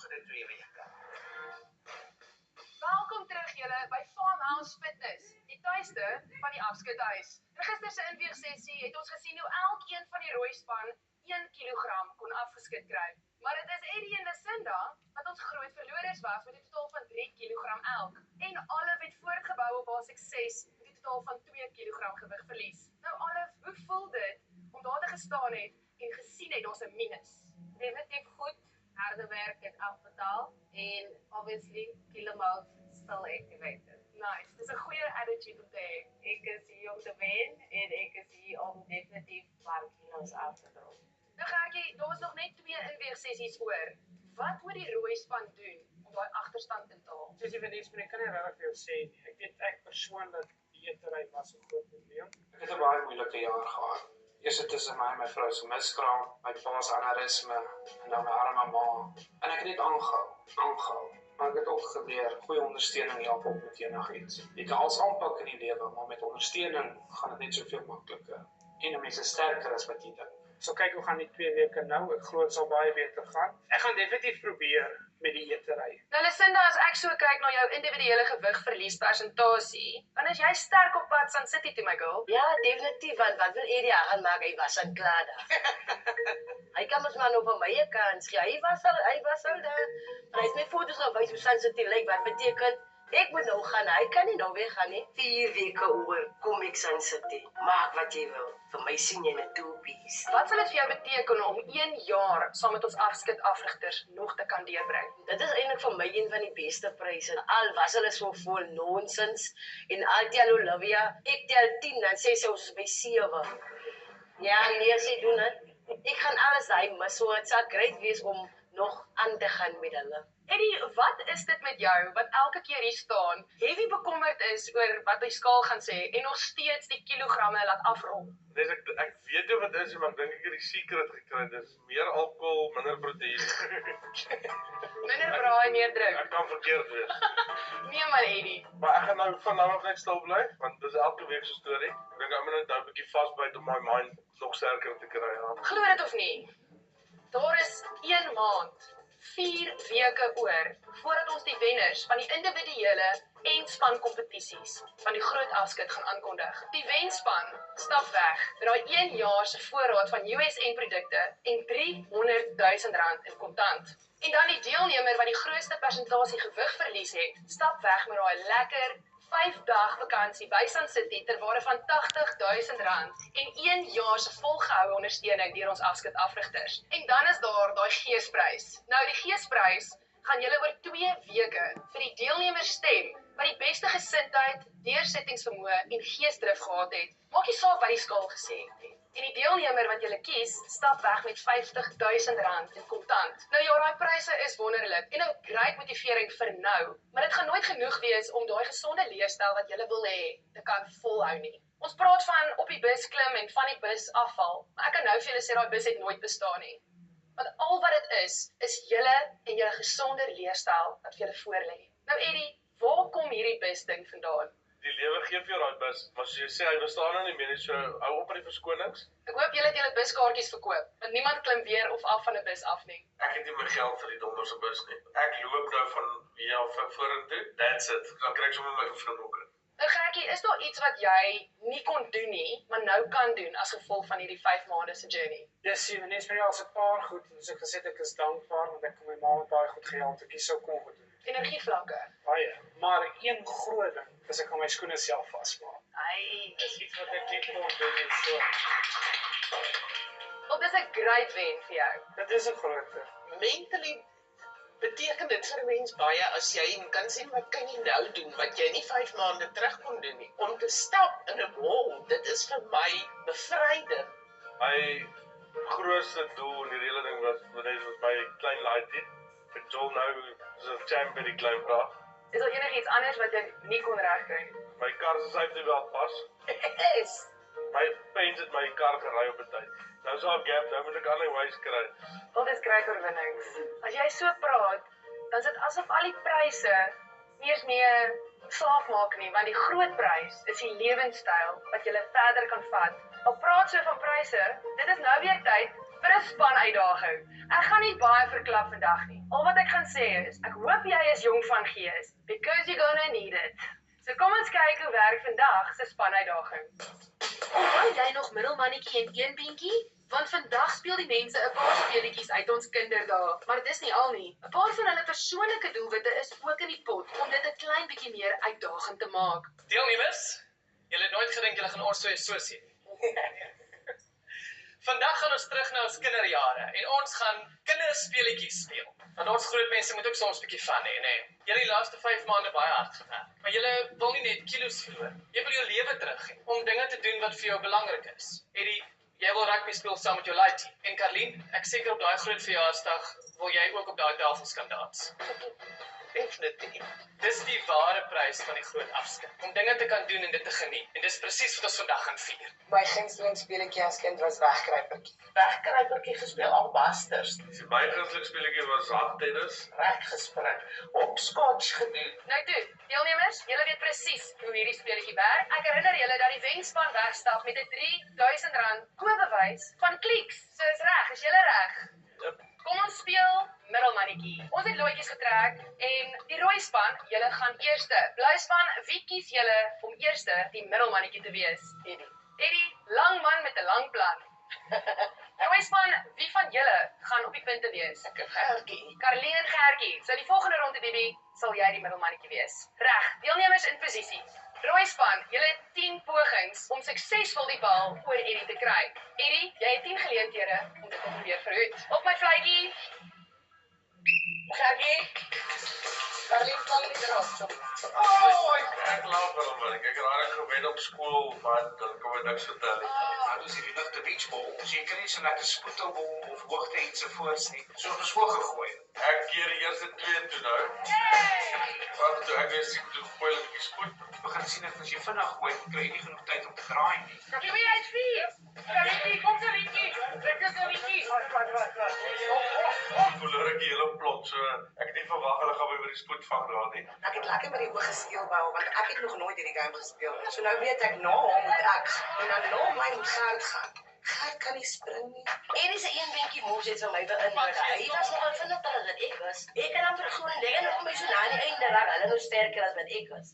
volgende 2 weke. Welkom terug julle by Farmhouse Fitness, die tuiste van die afskuthuis. Gister se inweegsessie het ons gesien hoe elkeen van die rooi span 1 kilogram kon afgeskit kry. Maar dit is Eddie en Lucinda wat ons groot verlorers was met 'n totaal van 3 kilogram elk. En Olive het voortgebou op haar sukses met 'n totaal van 2 kilogram gewig verlies. Nou Olive, hoe voel dit om daar te gestaan het en gesien het daar's 'n minus? Definitief goed, harde werk het afbetaal en obviously kilomout still activated. Nice, dis 'n goeie attitude om te hê. Ek is hier om te wen en ek is hier om definitief paar kilo's af te dra. Nou Gertjie, daar was nog net 2 inweegsessies oor. Wat moet die rooi span doen om daai agterstand in te haal? Soos jy Vanessa, maar ek kan nie regtig vir jou sê nie. Ek weet ek persoonlik die eetery was 'n groot probleem. Ek het 'n baie moeilike jaar gehad. Eers tussen my en my vrou se miskraam, my pa se aneurisme en dan my arme ma. En ek het net aangehou. Maar ek het ook geleer, goeie ondersteuning help op met enigiets. Jy kan alles aanpak in die lewe, maar met ondersteuning gaan dit net soveel makliker. En 'n mens is sterker as wat jy dink. So kyk hoe gaan die 2 weke nou. Ek glo dit sal baie beter gaan. Ek gaan definitief probeer met die eetery. Nou Lucinda, as ek so kyk na jou individuele gewigverliespersentasie, dan is jy sterk op pad Sun City toe, my girl. Ja, definitief, want wat wil Eddie gaan maak? Hy was aan klaar daar. Hy kan ons maar nou van my kans gee. Hy was al daar. Maar hy het my foto's gewys hoe Sun City lyk, wat beteken ek moet nou gaan. Hy kan nie nou weggaan nie. 4 weke oor kom ek Sun City. Maak wat jy wil. Vir my sien jy net 2 piece. Wat sal dit vir jou beteken om 1 jaar saam met ons afskit afrigters nog te kan deurbring? Dit is eintlik vir my een van die beste pryse. Al was hulle so vol nonsens en al tel Olivia, ek tel 10 dan sê sy ons is by 7. Ja, nee, sy doen dit. Ek gaan alles daai mis, so dit sal great wees om nog aan te gaan met hulle. Eddie, wat is dit met jou wat elke keer hier staan, heavy bekommerd is oor wat die skaal gaan sê en nog steeds die kilogramme laat afrol? Dis ek weet nie wat is, maar ek dink ek het die secret gekry. Dis meer alkohol, minder proteïen. Minder braai, meer drink. Ek kan verkeerd wees. Nee maar Eddie. Maar ek gaan nou van nou af net stil bly, want dis elke week so storie. Ek dink ek moet net nou 'n bietjie vasbyt om my mind nog sterker te kry. Ja. Glo dit of nie? Daar is 1 maand, 4 weke oor, voordat ons die wenners van die individuele en span kompetisies van die groot afskit gaan aankondig. Die wenspan stap weg met daai 1 jaar se voorraad van USN-produkte en R300,000 in kontant. En dan die deelnemer wat die grootste persentasie gewig verlies het, stap weg met daai lekker 5-dag vakansie by Sun City ter waarde van R80,000 en 1 jaar se volgehoue ondersteuning deur ons afskit afrigters. En dan is daar daai geesprys. Nou die geesprys gaan julle oor 2 weke vir die deelnemers stem wat die beste gesindheid, deursettingsvermoë en geesdrif gehad het. Maak nie saak wat die skaal gesê het nie. En die deelnemer wat julle kies, stap weg met R50,000 in kontant. Nou ja, daai pryse is wonderlik en 'n great motivering vir nou, maar dit gaan nooit genoeg wees om daai gesonde leefstyl wat julle wil hê te kan volhou nie. Ons praat van op die bus klim en van die bus afval, maar ek kan nou vir julle sê daai bus het nooit bestaan nie. Want al wat dit is julle en julle gesonder leefstyl wat vir julle voorlê. Nou Eddie, waar kom hierdie bus ding vandaan? Die lewe gee vir jou daai bus, maar soos jy sê, hy bestaan nou nie meer nie, so hou op met die verskonings. Ek hoop julle het julle buskaartjies verkoop, want niemand klim weer of af van 'n bus af nie. Ek het nie my geld vir die donderse bus nie. Ek loop nou van hier af vorentoe, that's it. Dan kry ek sommer my vriend ook in. Nou Gertjie, is daar iets wat jy nie kon doen nie, maar nou kan doen as gevolg van hierdie 5 maande se journey? Ja, sien, Vanessa, maar ja, as 'n paar goed, soos ek gesê het, ek is dankbaar want ek kon my ma baie goed gehelp, ek sou kon goed doen. Energievlakke. Baie, maar een groot ding is ek kan my skoene self vasmaak. Ai, Dis iets wat ek nie kon doen nie, so. Wel, dis 'n great wen vir jou. Dit is 'n groot ding. Mentally beteken dit vir 'n mens baie as jy kan sien wat kan jy nou doen wat jy nie 5 maande terug kon doen nie. Om te stap in 'n wall, dit is vir my bevryding. My grootste doel in die hele ding was my klein laaitie. Ek wil nou so 'n champ by die klein vraag. Is daar enigiets anders wat jy nie kon regkry nie? My kar se safety belt pas. Is. My pens het my kar gery op 'n tyd. Nou is daar 'n gap, nou moet ek ander ways kry. Al dis great oorwinnings. As jy so praat, dan is dit asof al die pryse nie eens meer saak maak nie, want die groot prys is die lewenstyl wat jy verder kan vat. Al praat so van pryse, dit is nou weer tyd vir 'n span uitdaging. Ek gaan nie baie verklap vandag nie. Al wat ek gaan sê is, ek hoop jy is jong van gees, because you're gonna need it. So kom ons kyk hoe werk vandag se span uitdaging. Onthou jy nog middelmannetjie en een beentjie? Want vandag speel die mense 'n paar speletjies uit ons kinderdae, maar dis nie al nie. 'n Paar van hulle persoonlike doelwitte is ook in die pot om dit 'n klein bietjie meer uitdagend te maak. Deelnemers, julle het nooit gedink julle gaan ons so sien. Vandag gaan ons terug na ons kinderjare en ons gaan kinderspeletjies speel. Want ons groot mense moet ook soms 'n bietjie fun hê, nê? Julle die laaste 5 maande baie hard gewerk, maar julle wil nie net kilos verloor. Jy wil jou lewe terug hê om dinge te doen wat vir jou belangrik is. Eddie, jy wil rugby speel saam met jou laaitie. En Karlien, ek seker op daai groot verjaarsdag wil jy ook op daai tafels kan dans. Definitief. Dis die ware prys van die groot afskeid. Om dinge te kan doen en dit te geniet. En dis presies wat ons vandag gaan vier. My gunsteling speletjie as kind was wegkruipertjie. Wegkruipertjie gespeel al basters. Die my gunsteling speletjie was handtennis. Reggespring, hopscotch gedoen. Nou toe, deelnemers, julle weet presies hoe hierdie speletjie werk. Ek herinner julle dat die wenspan wegstap met 'n R3000 koopbewys van Clicks. So is reg, is julle reg? Kom ons speel middelmannetjie. Ons het loetjies getrek en die rooi span, julle gaan eerste. Blou span, wie kies julle om eerste die middelmannetjie te wees? Eddie. Eddie, lang man met 'n lang plan. Rooi span, wie van julle gaan op die punte wees? Ek 'n Gertjie. Karlien en Gertjie. So die volgende ronde, Bibi, sal jy die middelmannetjie wees. Reg, deelnemers in posisie. Rooi span, julle het 10 pogings om suksesvol die bal oor Eddie te kry. Eddie, jy het 10 geleenthede om dit te probeer verhoed. Op my fluitjie. Gertjie. Karlien val nie erop. Ek laat wel man. Ek het reg gewen op skool, maar dan kan my niks vertel nie. Maar dis hierdie ligte beachball. So jy kan nie so lekker spoetelbal of hoogte ensovoorts nie. So verskool gegooi. Ek keer die eerste 2 toe nou. Want toe ek is toe gooi ek die spoed. Begin sien dat as jy vinnig gooi, kry jy nie genoeg tyd om te draai nie. Jy uit 4. Karlien, kom Karlien. Lekker Karlien. Verloor ek die hele plot, so ek het nie verwag hulle gaan my oor die spoed vang daar nie. Ek het lekker met die hoë gesteelbou want ek het nog nooit hierdie game gespeel. So nou weet ek na hom moet ek en dan na my moet Gert gaan. Gert kan nie spring nie. Eddie se een beentjie moves het vir my beïnvloed. Hy was nogal vinniger as wat ek was. Ek kan amper glo en dink en nog my so na die einde raak hulle nou sterker as wat ek was.